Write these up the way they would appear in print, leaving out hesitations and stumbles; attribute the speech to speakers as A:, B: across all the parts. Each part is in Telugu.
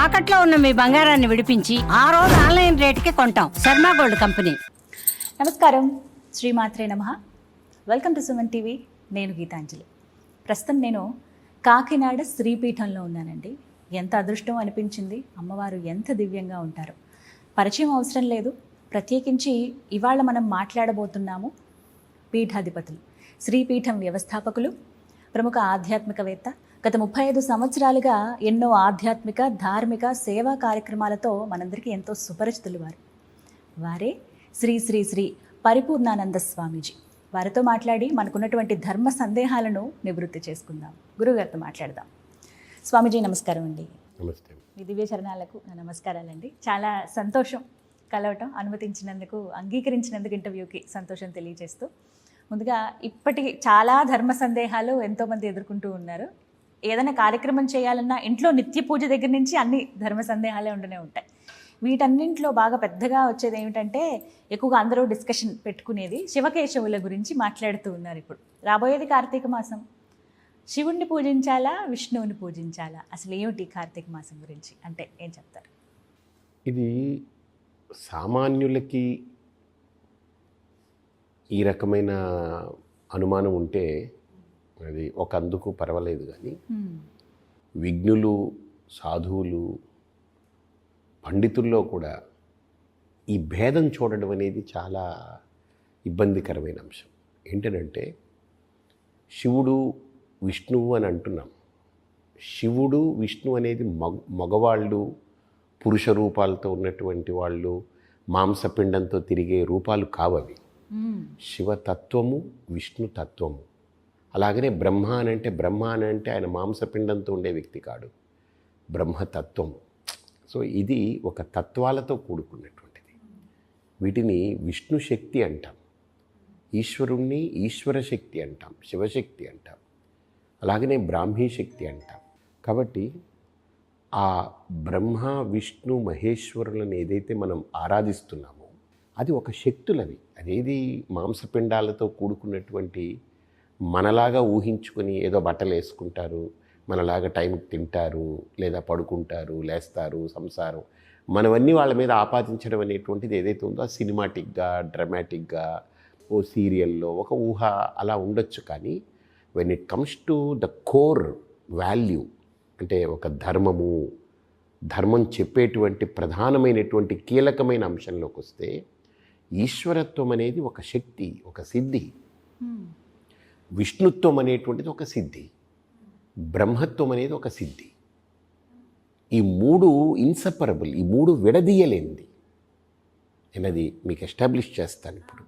A: తాకట్లో ఉన్న మీ బంగారాన్ని విడిపించి ఆ రోజు ఆన్లైన్ రేటుకి కొంటాం. Sharma gold company.
B: నమస్కారం, శ్రీమాత్రే నమః. Welcome to Suman TV. నేను గీతాంజలి. ప్రస్తుతం నేను కాకినాడ శ్రీపీఠంలో ఉన్నానండి. ఎంత అదృష్టం అనిపించింది. అమ్మవారు ఎంత దివ్యంగా ఉంటారో. పరిచయం అవసరం లేదు. ప్రత్యేకించి ఇవాళ మనం మాట్లాడబోతున్నాము పీఠాధిపతులు, శ్రీపీఠం వ్యవస్థాపకులు, ప్రముఖ ఆధ్యాత్మికవేత్త. గత 35 సంవత్సరాలుగా ఎన్నో ఆధ్యాత్మిక, ధార్మిక, సేవా కార్యక్రమాలతో మనందరికీ ఎంతో సుపరిచితులు వారే శ్రీ శ్రీ శ్రీ పరిపూర్ణానంద స్వామీజీ. వారితో మాట్లాడి మనకున్నటువంటి ధర్మ సందేహాలను నివృత్తి చేసుకుందాం. గురువుగారితో మాట్లాడదాం. స్వామీజీ నమస్కారం అండి.
C: నమస్తే.
B: మీ దివ్య చరణాలకు నా నమస్కారాలండి. చాలా సంతోషం కలవటం, అనుమతించినందుకు, అంగీకరించినందుకు ఇంటర్వ్యూకి సంతోషం తెలియజేస్తూ, ముందుగా ఇప్పటికి చాలా ధర్మ సందేహాలు ఎంతోమంది ఎదుర్కొంటూ ఉన్నారు. ఏదైనా కార్యక్రమం చేయాలన్నా ఇంట్లో నిత్య పూజ దగ్గర నుంచి అన్ని ధర్మ సందేహాలే ఉండనే ఉంటాయి. వీటన్నింటిలో బాగా పెద్దగా వచ్చేది ఏమిటంటే, ఎక్కువగా అందరూ డిస్కషన్ పెట్టుకునేది శివకేశవుల గురించి మాట్లాడుతూ ఉన్నారు. ఇప్పుడు రాబోయేది కార్తీక మాసం. శివుణ్ణి పూజించాలా, విష్ణువుని పూజించాలా? అసలు ఏమిటి కార్తీక మాసం గురించి అంటే ఏం చెప్తారు?
C: ఇది సామాన్యులకి ఈ రకమైన అనుమానం ఉంటే అది ఒక అందుకు పర్వాలేదు, కానీ విజ్ఞులు, సాధువులు, పండితుల్లో కూడా ఈ భేదం చూడడం అనేది చాలా ఇబ్బందికరమైన అంశం. ఏంటంటే శివుడు, విష్ణువు అని అంటున్నాం. శివుడు, విష్ణు అనేది మగవాళ్ళు, పురుష రూపాలతో ఉన్నటువంటి వాళ్ళు, మాంసపిండంతో తిరిగే రూపాలు కావవి. శివతత్వము, విష్ణు తత్వము. అలాగనే బ్రహ్మ అని అంటే ఆయన మాంసపిండంతో ఉండే వ్యక్తి కాడు, బ్రహ్మతత్వము. సో ఇది ఒక తత్వాలతో కూడుకున్నటువంటిది. వీటిని విష్ణు శక్తి అంటాం, ఈశ్వరుణ్ణి ఈశ్వర శక్తి అంటాం, శివశక్తి అంటాం, అలాగనే బ్రాహ్మీ శక్తి అంటాం. కాబట్టి ఆ బ్రహ్మ, విష్ణు, మహేశ్వరులను ఏదైతే మనం ఆరాధిస్తున్నామో అది ఒక శక్తులవి. అదేది మాంసపిండాలతో కూడుకున్నటువంటి, మనలాగా ఊహించుకొని ఏదో బట్టలు వేసుకుంటారు, మనలాగా టైంకి తింటారు, లేదా పడుకుంటారు, లేస్తారు, సంసారం, మనవన్నీ వాళ్ళ మీద ఆపాదించడం అనేటువంటిది ఏదైతే ఉందో ఆ సినిమాటిక్గా, డ్రామాటిక్గా, ఓ సీరియల్లో ఒక ఊహ అలా ఉండొచ్చు. కానీ when it comes to the core value, అంటే ఒక ధర్మం చెప్పేటువంటి ప్రధానమైనటువంటి కీలకమైన అంశంలోకి వస్తే ఈశ్వరత్వం అనేది ఒక శక్తి, ఒక సిద్ధి. విష్ణుత్వం అనేటువంటిది ఒక సిద్ధి, బ్రహ్మత్వం అనేది ఒక సిద్ధి. ఈ మూడు ఇన్సెపరబుల్, ఈ మూడు విడదీయలేనిది. నేను అది మీకు ఎస్టాబ్లిష్ చేస్తాను. ఇప్పుడు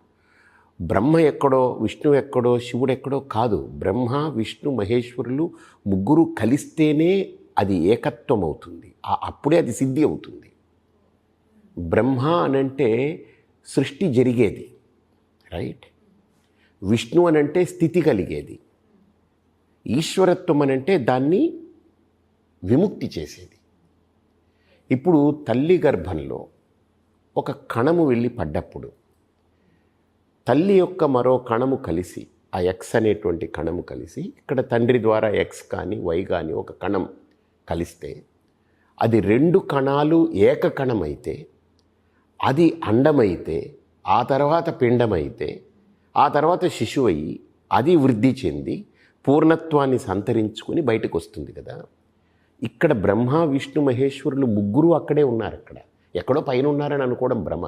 C: బ్రహ్మ ఎక్కడో, విష్ణు ఎక్కడో, శివుడు ఎక్కడో కాదు. బ్రహ్మ, విష్ణు, మహేశ్వరులు ముగ్గురు కలిస్తేనే అది ఏకత్వం అవుతుంది. అప్పుడే అది సిద్ధి అవుతుంది. బ్రహ్మ అనంటే సృష్టి జరిగేది, రైట్? విష్ణు అనంటే స్థితి కలిగేది. ఈశ్వరత్వం అనంటే దాన్ని విముక్తి చేసేది. ఇప్పుడు తల్లి గర్భంలో ఒక కణము వెళ్ళి పడ్డప్పుడు తల్లి యొక్క మరో కణము కలిసి, ఆ ఎక్స్ అనేటువంటి కణము కలిసి, ఇక్కడ తండ్రి ద్వారా ఎక్స్ కానీ వై కానీ ఒక కణం కలిస్తే అది 2 కణాలు ఏక కణమైతే, అది అండమైతే, ఆ తర్వాత పిండమైతే, ఆ తర్వాత శిశువు అయ్యి అది వృద్ధి చెంది పూర్ణత్వాన్ని సంతరించుకొని బయటకు వస్తుంది కదా. ఇక్కడ బ్రహ్మ, విష్ణు, మహేశ్వరులు ముగ్గురు అక్కడే ఉన్నారు. అక్కడ ఎక్కడో పైన ఉన్నారని అనుకోవడం భ్రమ.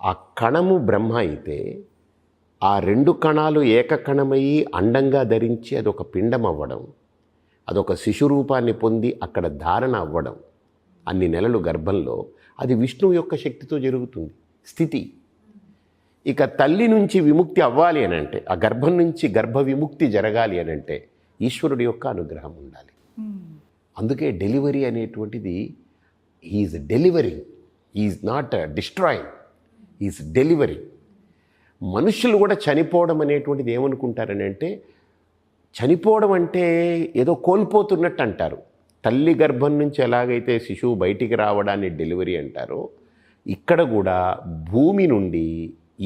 C: ఆ కణము బ్రహ్మ అయితే ఆ 2 కణాలు ఏకకణమయ్యి అండంగా ధరించి అదొక పిండం అవ్వడం, అదొక శిశు రూపాన్ని పొంది అక్కడ ధారణ అవ్వడం, అన్ని నెలలు గర్భంలో, అది విష్ణువు యొక్క శక్తితో జరుగుతుంది స్థితి. ఇక తల్లి నుంచి విముక్తి అవ్వాలి అని అంటే, ఆ గర్భం నుంచి గర్భ విముక్తి జరగాలి అని అంటే ఈశ్వరుడి యొక్క అనుగ్రహం ఉండాలి. అందుకే డెలివరీ అనేటువంటిది, is delivering, is not destroying, is delivering. మనుషులు కూడా చనిపోవడం అనేటువంటిది ఏమనుకుంటారని అంటే, చనిపోవడం అంటే ఏదో కోల్పోతున్నట్టు అంటారు. తల్లి గర్భం నుంచి ఎలాగైతే శిశువు బయటికి రావడాన్ని డెలివరీ అంటారో, ఇక్కడ కూడా భూమి నుండి,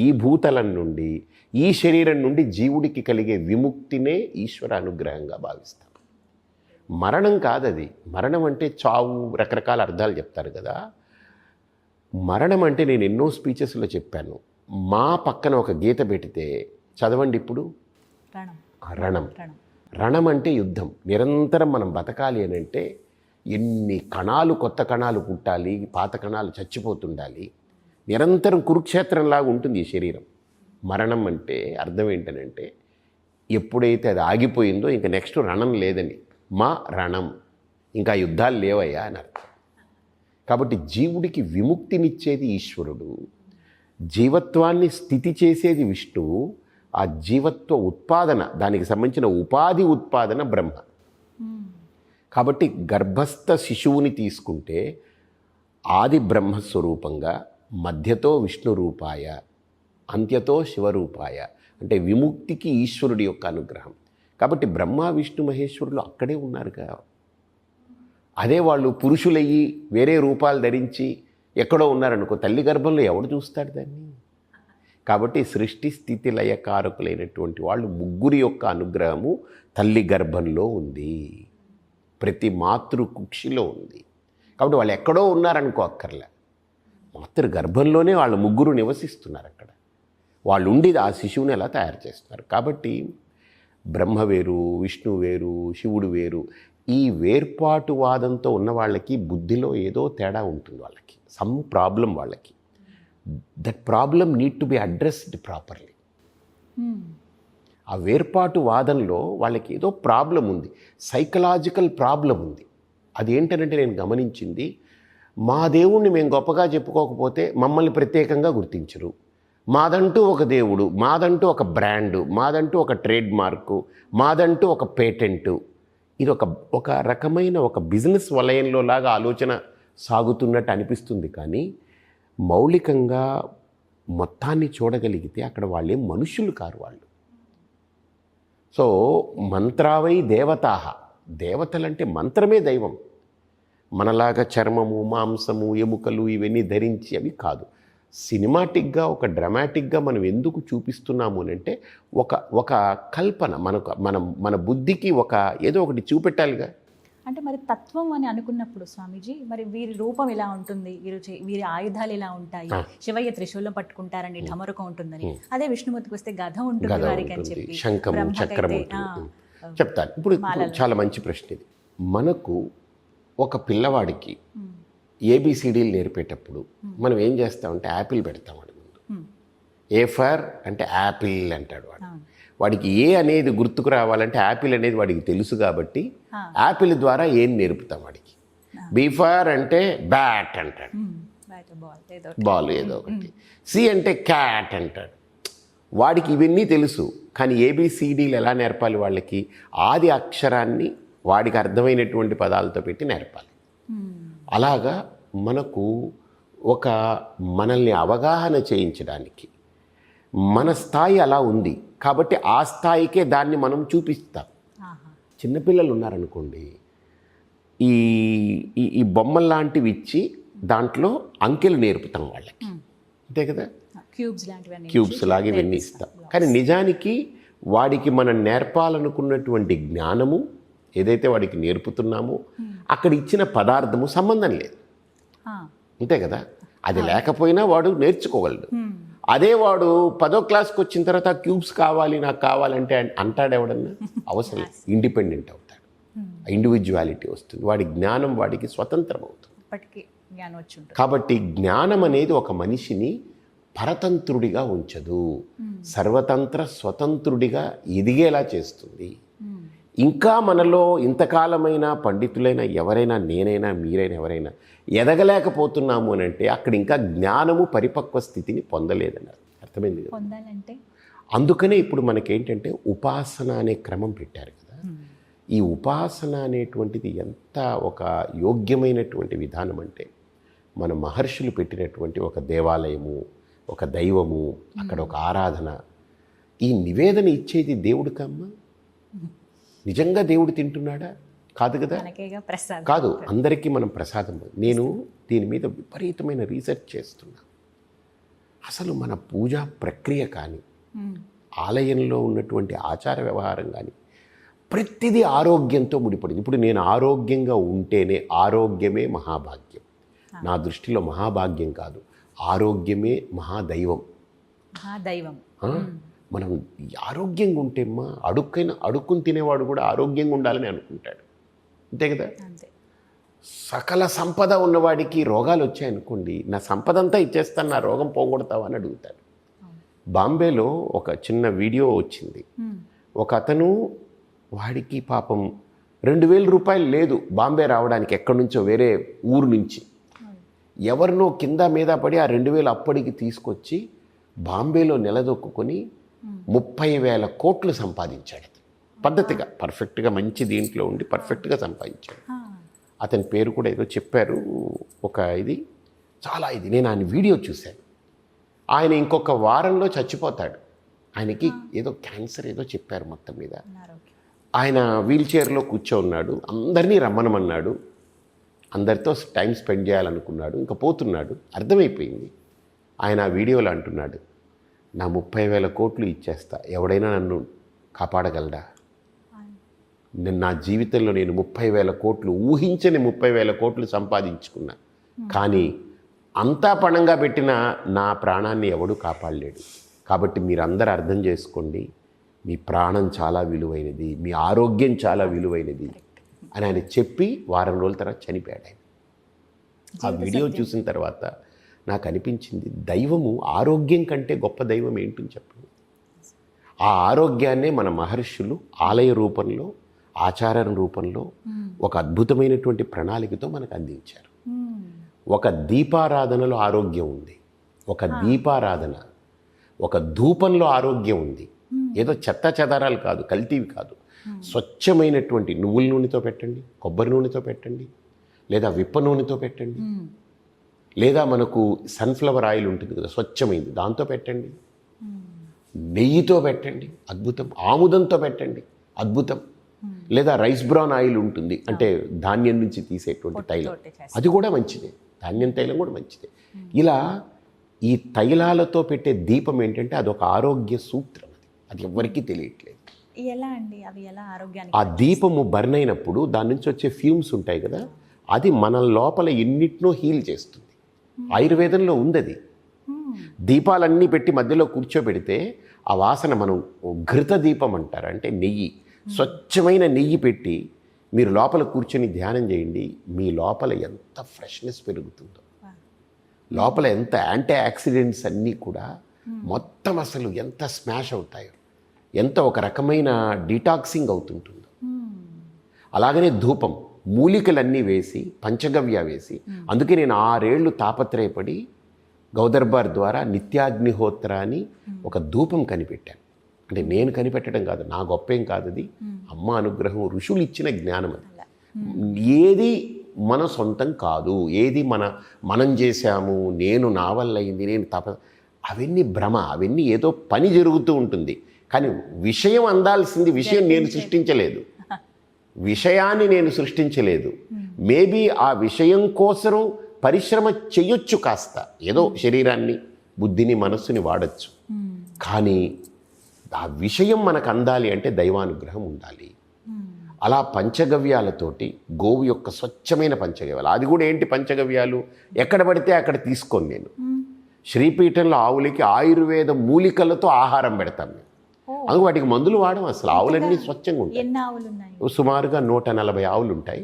C: ఈ భూతలం నుండి, ఈ శరీరం నుండి జీవుడికి కలిగే విముక్తినే ఈశ్వర అనుగ్రహంగా భావిస్తాం. మరణం కాదది. మరణం అంటే చావు, రకరకాల అర్థాలు చెప్తారు కదా. మరణం అంటే నేను ఎన్నో స్పీచెస్లో చెప్పాను. మా పక్కన ఒక గీత పెడితే చదవండి ఇప్పుడు.
B: రణం.
C: రణం.
B: రణం.
C: రణం అంటే యుద్ధం. నిరంతరం మనం బతకాలి అని అంటే ఎన్ని కణాలు, కొత్త కణాలు పుట్టాలి, పాత కణాలు చచ్చిపోతుండాలి. నిరంతరం కురుక్షేత్రంలాగా ఉంటుంది ఈ శరీరం. మరణం అంటే అర్థం ఏంటనంటే ఎప్పుడైతే అది ఆగిపోయిందో ఇంక నెక్స్ట్ రణం లేదని. మా రణం, ఇంకా యుద్ధాలు లేవయ్యా అని అర్థం. కాబట్టి జీవుడికి విముక్తినిచ్చేది ఈశ్వరుడు, జీవత్వాన్ని స్థితి చేసేది విష్ణువు, ఆ జీవత్వ ఉత్పాదన, దానికి సంబంధించిన ఉపాధి ఉత్పాదన బ్రహ్మ. కాబట్టి గర్భస్థ శిశువుని తీసుకుంటే ఆది బ్రహ్మస్వరూపంగా, మధ్యతో విష్ణు రూపాయ, అంత్యతో శివరూపాయ, అంటే విముక్తికి ఈశ్వరుడి యొక్క అనుగ్రహం. కాబట్టి బ్రహ్మ విష్ణు మహేశ్వరులు అక్కడే ఉన్నారుగా. అదే వాళ్ళు పురుషులయ్యి వేరే రూపాలు ధరించి ఎక్కడో ఉన్నారనుకో, తల్లి గర్భంలో ఎవడు చూస్తాడు దాన్ని? కాబట్టి సృష్టి స్థితి లయకారకులైనటువంటి వాళ్ళు ముగ్గురి యొక్క అనుగ్రహము తల్లి గర్భంలో ఉంది, ప్రతి మాతృ కుక్షిలో ఉంది. కాబట్టి వాళ్ళు ఎక్కడో ఉన్నారనుకో అక్కర్లే, మాతృ గర్భంలోనే వాళ్ళు ముగ్గురు నివసిస్తున్నారు అక్కడ. వాళ్ళు ఉండి ఆ శిశువుని ఎలా తయారు చేస్తున్నారు. కాబట్టి బ్రహ్మ వేరు, విష్ణు వేరు, శివుడు వేరు. ఈ వేర్పాటువాదంతో ఉన్న వాళ్ళకి బుద్ధిలో ఏదో తేడా ఉంటుంది. వాళ్ళకి సమ్ ప్రాబ్లం, వాళ్ళకి that problem need to be addressed properly. ఆ వేర్పాటు వాదంలో వాళ్ళకి ఏదో ప్రాబ్లం ఉంది, సైకలాజికల్ ప్రాబ్లం ఉంది. అదేంటనంటే నేను గమనించింది, మా దేవుణ్ణి మేము గొప్పగా చెప్పుకోకపోతే మమ్మల్ని ప్రత్యేకంగా గుర్తించరు. మాదంటూ ఒక దేవుడు, మాదంటూ ఒక బ్రాండు, మాదంటూ ఒక ట్రేడ్ మార్కు, మాదంటూ ఒక పేటెంటు. ఇది ఒక రకమైన ఒక బిజినెస్ వలయంలో లాగా ఆలోచన సాగుతున్నట్టు అనిపిస్తుంది. కానీ మౌలికంగా మొత్తాన్ని చూడగలిగితే అక్కడ వాళ్ళేం మనుషులు కారు వాళ్ళు. సో మంత్రావై దేవతాహ, దేవతలంటే మంత్రమే దైవం. మనలాగా చర్మము, మాంసము, ఎముకలు ఇవన్నీ ధరించి అవి కాదు. సినిమాటిక్గా, ఒక డ్రామాటిక్గా మనం ఎందుకు చూపిస్తున్నాము అని అంటే ఒక కల్పన, మన బుద్ధికి ఒక ఏదో ఒకటి చూపెట్టాలిగా.
B: అంటే మరి తత్వం అని అనుకున్నప్పుడు స్వామీజీ, మరి వీరి రూపం ఎలా ఉంటుంది, వీరి ఆయుధాలు ఎలా ఉంటాయి? శివయ్య త్రిశూలం పట్టుకుంటారని, ఢమరుకం ఉంటుందని. అదే విష్ణుమూర్తికి వస్తే గధ ఉంటుంది వారికి అని చెప్పి,
C: శంఖము, చక్రము చెప్తాను. ఇప్పుడు చాలా మంచి ప్రశ్న ఇది. మనకు ఒక పిల్లవాడికి ఏబిసిడీలు నేర్పేటప్పుడు మనం ఏం చేస్తామంటే యాపిల్ పెడతాం వాడి ముందు. ఏ ఫర్ అంటే యాపిల్ అంటాడు వాడు. వాడికి ఏ అనేది గుర్తుకు రావాలంటే యాపిల్ అనేది వాడికి తెలుసు కాబట్టి యాపిల్ ద్వారా ఏం నేర్పుతాం వాడికి. బీ ఫర్ అంటే బ్యాట్ అంటాడు, బాల్ ఏదో ఒకటి. సి అంటే క్యాట్ అంటాడు. వాడికి ఇవన్నీ తెలుసు. కానీ ఏబిసిడీలు ఎలా నేర్పాలి వాళ్ళకి? ఆది అక్షరాన్ని వాడికి అర్థమైనటువంటి పదాలతో పెట్టి నేర్పాలి. అలాగా మనకు మనల్ని అవగాహన చేయించడానికి మన స్థాయి అలా ఉంది కాబట్టి ఆ స్థాయికే దాన్ని మనం చూపిస్తాం. చిన్నపిల్లలు ఉన్నారనుకోండి, ఈ బొమ్మలు లాంటివి ఇచ్చి దాంట్లో అంకెలు నేర్పుతాం వాళ్ళకి, అంతే కదా. క్యూబ్స్ లాగా ఇవన్నీ ఇస్తాం. కానీ నిజానికి వాడికి మనం నేర్పాలనుకున్నటువంటి జ్ఞానము ఏదైతే వాడికి నేర్పుతున్నామో అక్కడ ఇచ్చిన పదార్థము సంబంధం లేదు, అంతే కదా. అది లేకపోయినా వాడు నేర్చుకోగలడు. అదే వాడు 10వ క్లాస్కి వచ్చిన తర్వాత క్యూబ్స్ కావాలి, నాకు కావాలంటే అంటాడు ఎవడన్నా? అవసరం. ఇండిపెండెంట్ అవుతాడు, ఇండివిజువాలిటీ వస్తుంది, వాడి జ్ఞానం వాడికి స్వతంత్రం అవుతుంది. కాబట్టి జ్ఞానం అనేది ఒక మనిషిని పరతంత్రుడిగా ఉంచదు, సర్వతంత్ర స్వతంత్రుడిగా ఎదిగేలా చేస్తుంది. ఇంకా మనలో ఇంతకాలమైన పండితులైన ఎవరైనా, నేనైనా, మీరైనా, ఎవరైనా ఎదగలేకపోతున్నాము అని అంటే అక్కడ ఇంకా జ్ఞానము పరిపక్వ స్థితిని పొందలేదన్నారు. అర్థమైంది కదా. అందుకనే ఇప్పుడు మనకేంటంటే ఉపాసన అనే క్రమం పెట్టారు కదా. ఈ ఉపాసన అనేటువంటిది ఎంత ఒక యోగ్యమైనటువంటి విధానం అంటే, మన మహర్షులు పెట్టినటువంటి ఒక దేవాలయము, ఒక దైవము, అక్కడ ఒక ఆరాధన. ఈ నివేదన ఇచ్చేది దేవుడికమ్మా. నిజంగా దేవుడు తింటున్నాడా? కాదు కదా. కాదు, అందరికీ మనం ప్రసాదం. నేను దీని మీద విపరీతమైన రీసెర్చ్ చేస్తున్నా. అసలు మన పూజా ప్రక్రియ కానీ, ఆలయంలో ఉన్నటువంటి ఆచార వ్యవహారం కానీ, ప్రతిదీ ఆరోగ్యంతో ముడిపడింది. ఇప్పుడు నేను ఆరోగ్యంగా ఉంటేనే, ఆరోగ్యమే మహాభాగ్యం. నా దృష్టిలో మహాభాగ్యం కాదు, ఆరోగ్యమే మహాదైవం.
B: మహాదైవం.
C: మనం ఆరోగ్యంగా ఉంటే అడుక్కుని తినేవాడు కూడా ఆరోగ్యంగా ఉండాలని అనుకుంటాడు, అంతే కదా.
B: అంతే.
C: సకల సంపద ఉన్నవాడికి రోగాలు వచ్చాయనుకోండి, నా సంపద అంతా ఇచ్చేస్తాను, నా రోగం పోగొడతావా అని అడుగుతాడు. బాంబేలో ఒక చిన్న వీడియో వచ్చింది. ఒక అతను, వాడికి పాపం 2,000 రూపాయలు లేదు బాంబే రావడానికి, ఎక్కడి నుంచో వేరే ఊరు నుంచి ఎవరినో కింద మీద పడి ఆ 2,000 అప్పటికి తీసుకొచ్చి బాంబేలో నిలదొక్కుని 30,000 కోట్లు సంపాదించాడు. పద్ధతిగా పర్ఫెక్ట్గా మంచి దీంట్లో ఉండి పర్ఫెక్ట్గా సంపాదించాడు. అతని పేరు కూడా ఏదో చెప్పారు, ఒక ఇది చాలా ఇది, నేను ఆయన వీడియో చూశాను. ఆయన ఇంకొక వారంలో చచ్చిపోతాడు, ఆయనకి ఏదో క్యాన్సర్ ఏదో చెప్పారు. మొత్తం మీద ఆయన వీల్ చైర్లో కూర్చోన్నాడు, అందరినీ రమ్మనమన్నాడు, అందరితో టైం స్పెండ్ చేయాలనుకున్నాడు, ఇంకా పోతున్నాడు. అర్థమైపోయింది. ఆయన ఆ వీడియోలో అంటున్నాడు, నా 30,000 కోట్లు ఇచ్చేస్తా, ఎవడైనా నన్ను కాపాడగలడా? నేను నా జీవితంలో నేను 30,000 కోట్లు, ఊహించని 30,000 కోట్లు సంపాదించుకున్నా, కానీ అంతా పణంగా పెట్టిన నా ప్రాణాన్ని ఎవడూ కాపాడలేడు. కాబట్టి మీరందరూ అర్థం చేసుకోండి, మీ ప్రాణం చాలా విలువైనది, మీ ఆరోగ్యం చాలా విలువైనది అని ఆయన చెప్పి వారం రోజుల తర్వాత చనిపోయాడు ఆయన. ఆ వీడియో చూసిన తర్వాత నాకు అనిపించింది, దైవము ఆరోగ్యం కంటే గొప్ప దైవం ఏంటని చెప్పండి. ఆ ఆరోగ్యాన్నే మన మహర్షులు ఆలయ రూపంలో, ఆచారం రూపంలో ఒక అద్భుతమైనటువంటి ప్రణాళికతో మనకు అందించారు. ఒక దీపారాధనలో ఆరోగ్యం ఉంది, ఒక దీపారాధన, ఒక ధూపంలో ఆరోగ్యం ఉంది. ఏదో చెత్త చెదారాలు కాదు, కల్తీవి కాదు, స్వచ్ఛమైనటువంటి నువ్వుల నూనెతో పెట్టండి, కొబ్బరి నూనెతో పెట్టండి, లేదా విప్ప నూనెతో పెట్టండి, లేదా మనకు సన్ఫ్లవర్ ఆయిల్ ఉంటుంది కదా స్వచ్ఛమైంది, దాంతో పెట్టండి, నెయ్యితో పెట్టండి, అద్భుతం. ఆముదంతో పెట్టండి, అద్భుతం. లేదా రైస్ బ్రౌన్ ఆయిల్ ఉంటుంది, అంటే ధాన్యం నుంచి తీసేటువంటి తైలం, అది కూడా మంచిదే. ధాన్యం తైలం కూడా మంచిదే. ఇలా ఈ తైలాలతో పెట్టే దీపం ఏంటంటే అదొక ఆరోగ్య సూత్రం, అది ఎవరికీ తెలియట్లేదు.
B: ఎలా అండి అవి ఎలా ఆరోగ్యానికి?
C: ఆ దీపము బర్న్ అయినప్పుడు దాని నుంచి వచ్చే ఫ్యూమ్స్ ఉంటాయి కదా, అది మన లోపల ఎన్నిటినో హీల్ చేస్తుంది. ఆయుర్వేదంలో ఉంది అది. దీపాలన్నీ పెట్టి మధ్యలో కూర్చోబెడితే ఆ వాసన, మనం ఘృత దీపం అంటారు, అంటే నెయ్యి, స్వచ్ఛమైన నెయ్యి పెట్టి మీరు లోపల కూర్చొని ధ్యానం చేయండి, మీ లోపల ఎంత ఫ్రెష్నెస్ పెరుగుతుందో, లోపల ఎంత యాంటీ ఆక్సిడెంట్స్ అన్నీ కూడా మొత్తం అసలు ఎంత స్మాష్ అవుతాయో, ఎంత ఒక రకమైన డీటాక్సింగ్ అవుతుంటుందో. అలాగనే ధూపం, మూలికలన్నీ వేసి, పంచగవ్య వేసి, అందుకే నేను 6 ఏళ్ళు తాపత్రయపడి గౌదర్బార్ ద్వారా నిత్యాగ్నిహోత్ర అని ఒక ధూపం కనిపెట్టాను. అంటే నేను కనిపెట్టడం కాదు, నా గొప్పేం కాదు, అది అమ్మ అనుగ్రహం, ఋషులు ఇచ్చిన జ్ఞానం. అది ఏది మన సొంతం కాదు, ఏది మనం చేశాము, నేను నా వల్ల అయింది, నేను అవన్నీ భ్రమ, అవన్నీ ఏదో పని జరుగుతూ ఉంటుంది. కానీ విషయం అందాల్సింది, విషయం నేను సృష్టించలేదు, విషయాన్ని నేను సృష్టించలేదు. మేబీ ఆ విషయం కోసం పరిశ్రమ చెయ్యొచ్చు, కాస్త ఏదో శరీరాన్ని, బుద్ధిని, మనస్సుని వాడచ్చు. కానీ ఆ విషయం మనకు అందాలి అంటే దైవానుగ్రహం ఉండాలి. అలా పంచగవ్యాలతోటి, గోవు యొక్క స్వచ్ఛమైన పంచగవ్యాలు, అది కూడా ఏంటి పంచగవ్యాలు, ఎక్కడ పడితే అక్కడ తీసుకోను నేను. శ్రీపీఠంలో ఆవులకి ఆయుర్వేద మూలికలతో ఆహారం పెడతాం మేము, అందుకు వాటికి మందులు వాడడం. అసలు ఆవులన్నీ స్వచ్ఛంగా ఉంటాయి. సుమారుగా 140 ఆవులు ఉంటాయి.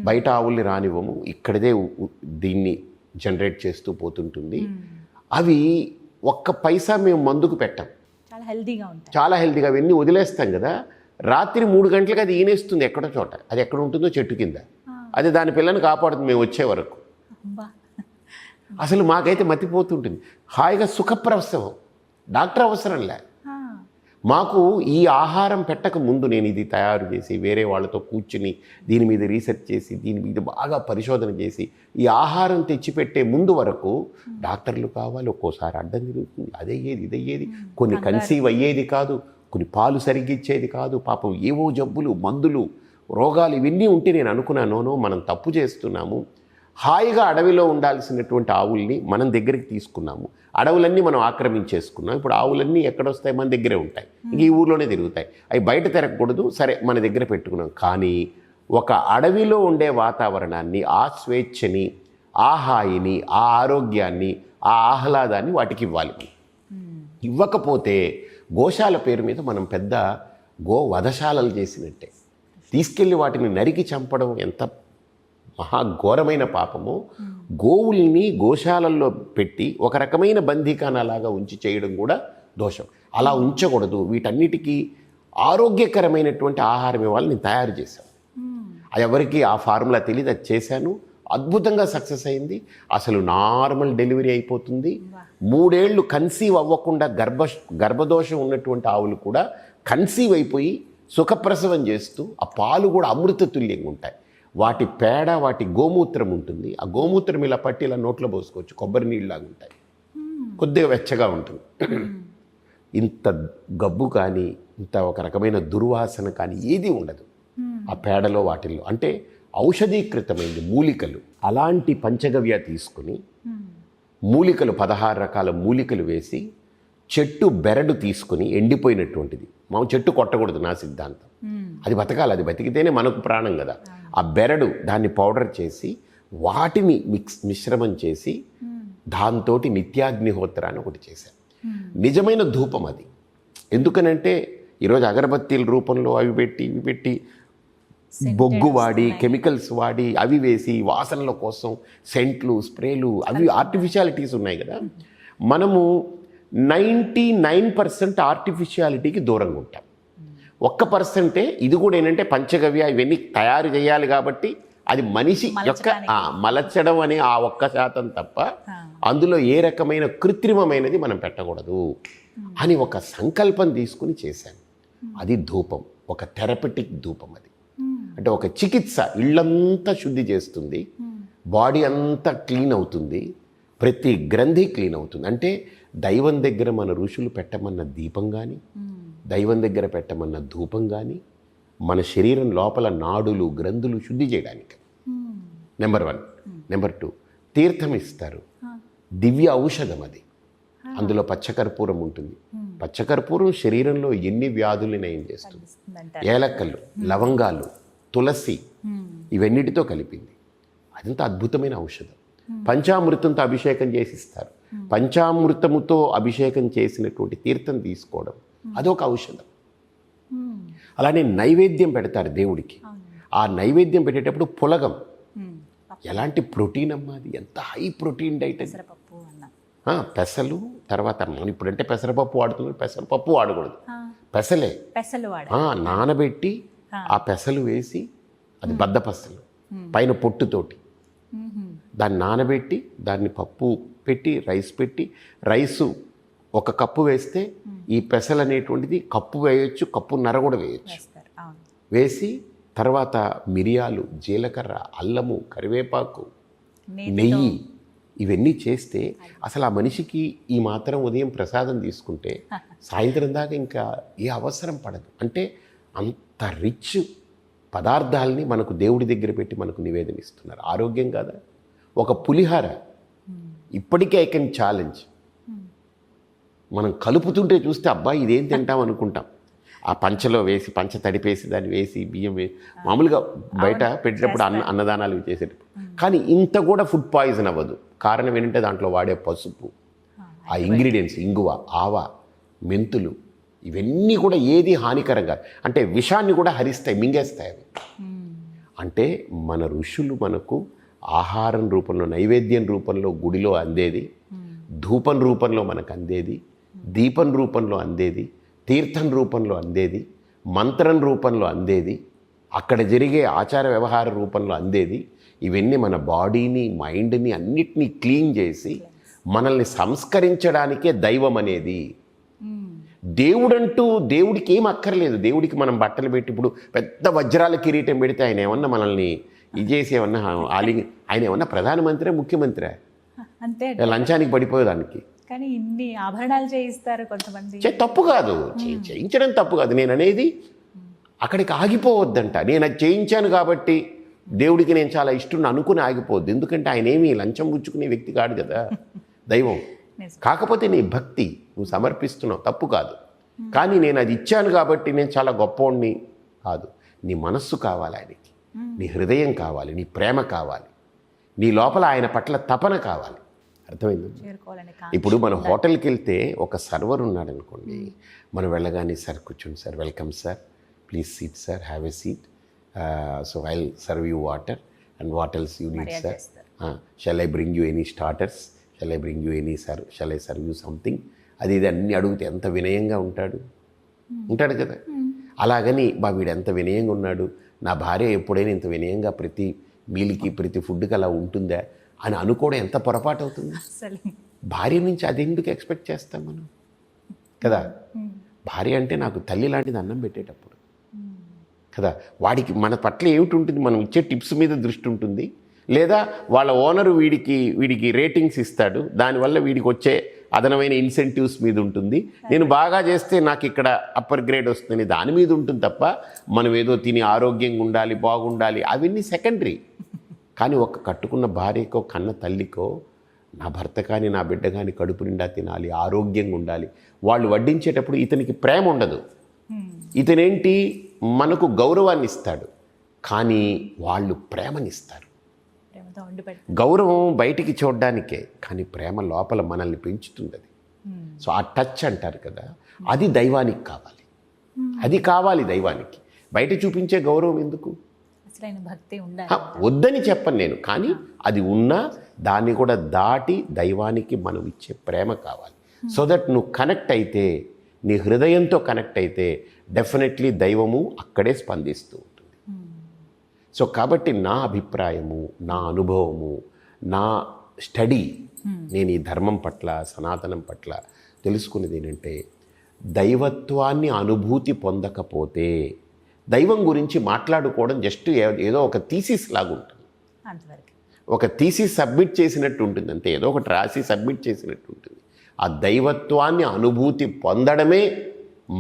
C: బయట ఆవుల్ని రానివ్వము, ఇక్కడదే దీన్ని జనరేట్ చేస్తూ పోతుంటుంది. అవి ఒక్క పైసా మేము మందుకు పెట్టాం, చాలా హెల్తీగా అవన్నీ వదిలేస్తాం కదా. రాత్రి 3 గంటలకు అది ఈనేస్తుంది ఎక్కడో చోట, అది ఎక్కడ ఉంటుందో చెట్టు కింద, అది దాని పిల్లని కాపాడుతుంది మేము వచ్చే వరకు. అసలు మాకైతే మతిపోతుంటుంది, హాయిగా సుఖప్రసవం, డాక్టర్ అవసరంలే. మాకు ఈ ఆహారం పెట్టక ముందు నేను ఇది తయారు చేసి వేరే వాళ్ళతో కూర్చుని దీని మీద రీసెర్చ్ చేసి దీని మీద బాగా పరిశోధన చేసి ఈ ఆహారం తెచ్చిపెట్టే ముందు వరకు డాక్టర్లు కావాలి, ఒక్కోసారి అడ్డం తిరుగుతుంది, అదయ్యేది ఇదయ్యేది, కొన్ని కన్సీవ్ అయ్యేది కాదు, కొన్ని పాలు సరిగ్గా ఇచ్చేది కాదు. పాపం ఏవో జబ్బులు, మందులు, రోగాలు ఇవన్నీ ఉంటే నేను అనుకున్నాను, మనం తప్పు చేస్తున్నాము, హాయిగా అడవిలో ఉండాల్సినటువంటి ఆవుల్ని మనం దగ్గరికి తీసుకున్నాము. అడవులన్నీ మనం ఆక్రమించేసుకున్నాం. ఇప్పుడు ఆవులన్నీ ఎక్కడొస్తాయి? మన దగ్గరే ఉంటాయి. ఇంక ఈ ఊర్లోనే తిరుగుతాయి. అవి బయట తిరగకూడదు, సరే మన దగ్గర పెట్టుకున్నాం. కానీ ఒక అడవిలో ఉండే వాతావరణాన్ని, ఆ స్వేచ్ఛని, ఆ హాయిని, ఆ ఆరోగ్యాన్ని, ఆ ఆహ్లాదాన్ని వాటికి ఇవ్వాలి. ఇవ్వకపోతే గోశాల పేరు మీద మనం పెద్ద వధశాలలు చేసినట్టే. తీసుకెళ్ళి వాటిని నరికి చంపడం ఎంత మహాఘోరమైన పాపమో, గోవుల్ని గోశాలల్లో పెట్టి ఒక రకమైన బందీఖానాలాగా ఉంచి చేయడం కూడా దోషం. అలా ఉంచకూడదు. వీటన్నిటికీ ఆరోగ్యకరమైనటువంటి ఆహారం ఇవ్వాలి. నేను తయారు చేశాను. అది ఎవరికి ఆ ఫార్ములా తెలియదు, అది చేశాను. అద్భుతంగా సక్సెస్ అయింది. అసలు నార్మల్ డెలివరీ అయిపోతుంది. 3 ఏళ్ళు కన్సీవ్ అవ్వకుండా గర్భదోషం ఉన్నటువంటి ఆవులు కూడా కన్సీవ్ అయిపోయి సుఖప్రసవం చేస్తూ ఆ పాలు కూడా అమృతతుల్యంగా ఉంటాయి. వాటి పేడ, వాటి గోమూత్రం ఉంటుంది. ఆ గోమూత్రం ఇలా పట్టి ఇలా నోట్లో పోసుకోవచ్చు. కొబ్బరి నీళ్ళలాగా ఉంటాయి. కొద్దిగా వెచ్చగా ఉంటుంది. ఇంత గబ్బు కానీ, ఇంత ఒక రకమైన దుర్వాసన కానీ ఏది ఉండదు ఆ పేడలో, వాటిల్లో. అంటే ఔషధీకృతమైంది మూలికలు. అలాంటి పంచగవ్య తీసుకుని మూలికలు 16 రకాల మూలికలు వేసి, చెట్టు బెరడు తీసుకుని ఎండిపోయినటువంటిది, మనం చెట్టు కొట్టకూడదు నా సిద్ధాంతం. అది బతకాలి. అది బతికితేనే మనకు ప్రాణం కదా. ఆ బెరడు దాన్ని పౌడర్ చేసి వాటిని మిశ్రమం చేసి దాంతో నిత్యాగ్నిహోత్రాన్ని ఒకటి చేశాను. నిజమైన ధూపం అది. ఎందుకనంటే ఈరోజు అగరబత్తీల రూపంలో అవి పెట్టి బొగ్గు వాడి, కెమికల్స్ వాడి, అవి వేసి వాసనల కోసం సెంట్లు, స్ప్రేలు, అవి ఆర్టిఫిషియాలిటీస్ ఉన్నాయి కదా. మనము 99% ఆర్టిఫిషియాలిటీకి దూరంగా ఉంటాం. 1% ఇది కూడా ఏంటంటే పంచగవ్య ఇవన్నీ తయారు చేయాలి కాబట్టి అది మనిషి యొక్క మలచడం అనే ఆ 1% తప్ప అందులో ఏ రకమైన కృత్రిమమైనది మనం పెట్టకూడదు అని ఒక సంకల్పం తీసుకుని చేశాను. అది ధూపం, ఒక థెరపటిక్ ధూపం. అది అంటే ఒక చికిత్స. ఇళ్ళంతా శుద్ధి చేస్తుంది, బాడీ అంతా క్లీన్ అవుతుంది, ప్రతి గ్రంథి క్లీన్ అవుతుంది. అంటే దైవం దగ్గర మన ఋషులు పెట్టమన్న దీపం కానీ, దైవం దగ్గర పెట్టమన్న ధూపం కానీ, మన శరీరం లోపల నాడులు, గ్రంథులు శుద్ధి చేయడానికి. నెంబర్ 1. నెంబర్ 2, తీర్థం ఇస్తారు. దివ్య ఔషధం అది. అందులో పచ్చకర్పూరం ఉంటుంది. పచ్చకర్పూరం శరీరంలో ఎన్ని వ్యాధులు నయం చేస్తుంది. ఏలక్కలు, లవంగాలు, తులసి, ఇవన్నిటితో కలిపింది. అదంతా అద్భుతమైన ఔషధం. పంచామృతంతో అభిషేకం చేసిస్తారు. పంచామృతముతో అభిషేకం చేసినటువంటి తీర్థం తీసుకోవడం అదొక ఔషధం. అలానే నైవేద్యం పెడతారు దేవుడికి. ఆ నైవేద్యం పెట్టేటప్పుడు పులగం. ఎలాంటి ప్రోటీన్ అమ్మా అది, ఎంత హై ప్రోటీన్ డైట్ అది. పెసలు, తర్వాత మనం ఇప్పుడంటే పెసరపప్పు వాడుతున్నారు, పెసరపప్పు వాడకూడదు, పెసలే నానబెట్టి ఆ పెసలు వేసి, అది బద్ద పెసలు పైన పొట్టుతోటి దాన్ని నానబెట్టి, దాన్ని పప్పు పెట్టి, రైస్ పెట్టి, రైసు 1 కప్పు వేస్తే ఈ పెసలు అనేటువంటిది కప్పు వేయొచ్చు, కప్పున్నర కూడా వేయచ్చు. వేసి తర్వాత మిరియాలు, జీలకర్ర, అల్లము, కరివేపాకు, నెయ్యి, ఇవన్నీ చేస్తే అసలు ఆ మనిషికి ఈ మాత్రం ఉదయం ప్రసాదం తీసుకుంటే సాయంత్రం దాకా ఇంకా ఏ అవసరం పడదు. అంటే అంత రిచ్ పదార్థాలని మనకు దేవుడి దగ్గర పెట్టి మనకు నివేదన ఇస్తున్నారు. ఆరోగ్యం కాదా? ఒక పులిహార ఇప్పటికే ఐ కెన్ ఛాలెంజ్. మనం కలుపుతుంటే చూస్తే అబ్బాయి ఇదేం తింటాం అనుకుంటాం. ఆ పంచలో వేసి, పంచ తడిపేసి, దాన్ని వేసి, బియ్యం వేసి, మామూలుగా బయట పెట్టేటప్పుడు అన్నదానాలు చేసేటప్పుడు. కానీ ఇంత కూడా ఫుడ్ పాయిజన్ అవ్వదు. కారణం ఏంటంటే దాంట్లో వాడే పసుపు, ఆ ఇంగ్రీడియంట్స్, ఇంగువ, ఆవ, మెంతులు, ఇవన్నీ కూడా ఏది హానికరం కాదు. అంటే విషాన్ని కూడా హరిస్తాయి, మింగేస్తాయి అవి. అంటే మన ఋషులు మనకు ఆహారం రూపంలో, నైవేద్యం రూపంలో గుడిలో అందేది, ధూపం రూపంలో మనకు అందేది, దీపం రూపంలో అందేది, తీర్థం రూపంలో అందేది, మంత్రం రూపంలో అందేది, అక్కడ జరిగే ఆచార వ్యవహార రూపంలో అందేది. ఇవన్నీ మన బాడీని, మైండ్ని అన్నిటినీ క్లీన్ చేసి మనల్ని సంస్కరించడానికే దైవం అనేది. దేవుడంటూ దేవుడికి ఏం అక్కర్లేదు. దేవుడికి మనం బట్టలు పెట్టి ఇప్పుడు పెద్ద వజ్రాల కిరీటం పెడితే ఆయన ఏమన్నా మనల్ని ఇది చేసి ఏమన్నా ఆయన ఏమన్నా ప్రధానమంత్రి, ముఖ్యమంత్రి
B: అంతే,
C: లంచానికి పడిపోయేదానికి.
B: కానీ ఇన్ని ఆభరణాలు చేయిస్తారు కొంతమంది.
C: తప్పు కాదు, చేయించడం తప్పు కాదు. నేను అనేది అక్కడికి ఆగిపోవద్దంట. నేను అది చేయించాను కాబట్టి దేవుడికి నేను చాలా ఇష్టం అనుకుని ఆగిపోద్ది. ఎందుకంటే ఆయన ఏమీ లంచం పుచ్చుకునే వ్యక్తి కాడు కదా దైవం. కాకపోతే నీ భక్తి నువ్వు సమర్పిస్తున్నావు, తప్పు కాదు. కానీ నేను అది ఇచ్చాను కాబట్టి నేను చాలా గొప్పవాడిని కాదు. నీ మనస్సు కావాలి ఆయనకి, నీ హృదయం కావాలి, నీ ప్రేమ కావాలి, నీ లోపల ఆయన పట్ల తపన కావాలి. అర్థమైంది? ఇప్పుడు మనం హోటల్కి వెళ్తే ఒక సర్వర్ ఉన్నాడు అనుకోండి, మనం వెళ్ళగానే సార్ కూర్చోండి sir, welcome sir, please seat sir, have a seat, so I serve you water and what else you need sir, shall I bring you any starters, shall I bring you any shall I serve you something, అది ఇది అన్నీ అడిగితే ఎంత వినయంగా ఉంటాడు కదా. అలాగని వీడు ఎంత వినయంగా ఉన్నాడు, నా భార్య ఎప్పుడైనా ఇంత వినయంగా ప్రతి మీల్కి ప్రతి ఫుడ్కి అలా ఉంటుందా అని అనుకోవడం ఎంత పొరపాటు అవుతుంది. భార్య నుంచి అది ఎందుకు ఎక్స్పెక్ట్ చేస్తాం మనం కదా. భార్య అంటే నాకు తల్లి లాంటిది అన్నం పెట్టేటప్పుడు కదా. వాడికి మన పట్ల ఏమిటి ఉంటుంది, మనం ఇచ్చే టిప్స్ మీద దృష్టి ఉంటుంది, లేదా వాళ్ళ ఓనరు వీడికి రేటింగ్స్ ఇస్తాడు, దానివల్ల వీడికి వచ్చే అదనమైన ఇన్సెంటివ్స్ మీద ఉంటుంది. నేను బాగా చేస్తే నాకు ఇక్కడ అప్పర్ గ్రేడ్ వస్తుంది దాని మీద ఉంటుంది తప్ప మనం ఏదో తిని ఆరోగ్యంగా ఉండాలి, బాగుండాలి, అవన్నీ సెకండరీ. కానీ ఒక కట్టుకున్న భార్యకో కన్న తల్లికో నా భర్త కానీ నా బిడ్డ కానీ కడుపు నిండా తినాలి, ఆరోగ్యంగా ఉండాలి. వాళ్ళు వడ్డించేటప్పుడు ఇతనికి ప్రేమ ఉండదు, ఇతనేంటి మనకు గౌరవాన్ని ఇస్తాడు, కానీ వాళ్ళు ప్రేమనిస్తారు. గౌరవం బయటికి చూడడానికే, కానీ ప్రేమ లోపల మనల్ని పెంచుతుంది. అది సో ఆ టచ్ అంటారు కదా, అది దైవానికి కావాలి, అది కావాలి దైవానికి. బయట చూపించే గౌరవం ఎందుకు,
B: భక్తి
C: వద్దని చెప్పను నేను, కానీ అది ఉన్నా దాన్ని కూడా దాటి దైవానికి మనం ఇచ్చే ప్రేమ కావాలి. సో దట్ నువ్వు కనెక్ట్ అయితే, నీ హృదయంతో కనెక్ట్ అయితే డెఫినెట్లీ దైవము అక్కడే స్పందిస్తూ ఉంటుంది. సో కాబట్టి నా అభిప్రాయము, నా అనుభవము, నా స్టడీ, నేను ఈ ధర్మం పట్ల సనాతనం పట్ల తెలుసుకునేది ఏంటంటే, దైవత్వాన్ని అనుభూతి పొందకపోతే దైవం గురించి మాట్లాడుకోవడం జస్ట్ ఏదో ఒక థీసిస్ లాగా ఉంటుంది, ఒక థీసిస్ సబ్మిట్ చేసినట్టు ఉంటుంది అంతే, ఏదో ఒకటి రాసి సబ్మిట్ చేసినట్టు ఉంటుంది. ఆ దైవత్వాన్ని అనుభూతి పొందడమే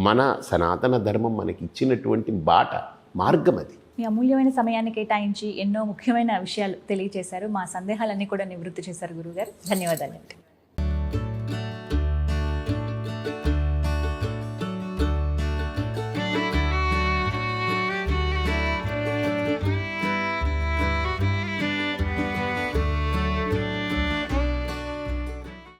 C: మన సనాతన ధర్మం మనకి ఇచ్చినటువంటి మార్గం. అది
B: మీ అమూల్యమైన సమయాన్ని కేటాయించి ఎన్నో ముఖ్యమైన విషయాలు తెలియజేశారు. మా సందేహాలన్నీ కూడా నివృత్తి చేశారు గురువుగారు. ధన్యవాదాలు.